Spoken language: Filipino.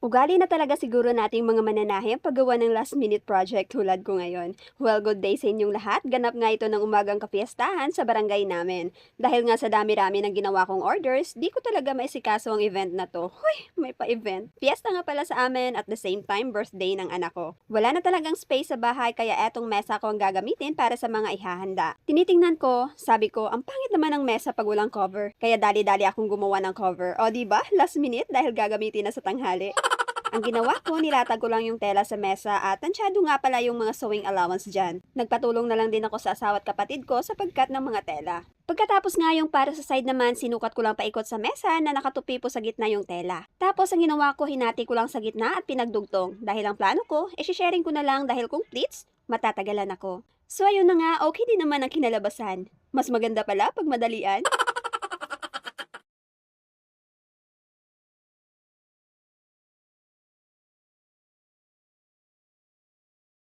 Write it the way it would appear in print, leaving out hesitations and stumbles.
Ugali na talaga siguro nating mga mananahe ang paggawa ng last minute project tulad ko ngayon. Well, good day sa inyong lahat. Ganap nga ito ng umagang kapiestahan sa barangay namin. Dahil nga sa dami-rami ng ginawa kong orders, di ko talaga maisikaso ang event na to. Huy, may pa-event. Fiesta nga pala sa amin at the same time birthday ng anak ko. Wala na talagang space sa bahay kaya etong mesa ko ang gagamitin para sa mga ihahanda. Tinitingnan ko, sabi ko, ang pangit naman ng mesa pag walang cover. Kaya dali-dali akong gumawa ng cover. O di ba? Last minute dahil gagamitin na sa tanghali. Ang ginawa ko, nilatag ko lang yung tela sa mesa at tansyado nga pala yung mga sewing allowance dyan. Nagpatulong na lang din ako sa asawa at kapatid ko sa pagkat ng mga tela. Pagkatapos nga yung para sa side naman, sinukat ko lang paikot sa mesa na nakatupi po sa gitna yung tela. Tapos ang ginawa ko, hinati ko lang sa gitna at pinagdugtong. Dahil ang plano ko, sharing ko na lang dahil kung pleats, matatagalan ako. So ayun na nga, okay din naman ang kinalabasan. Mas maganda pala pag madalian.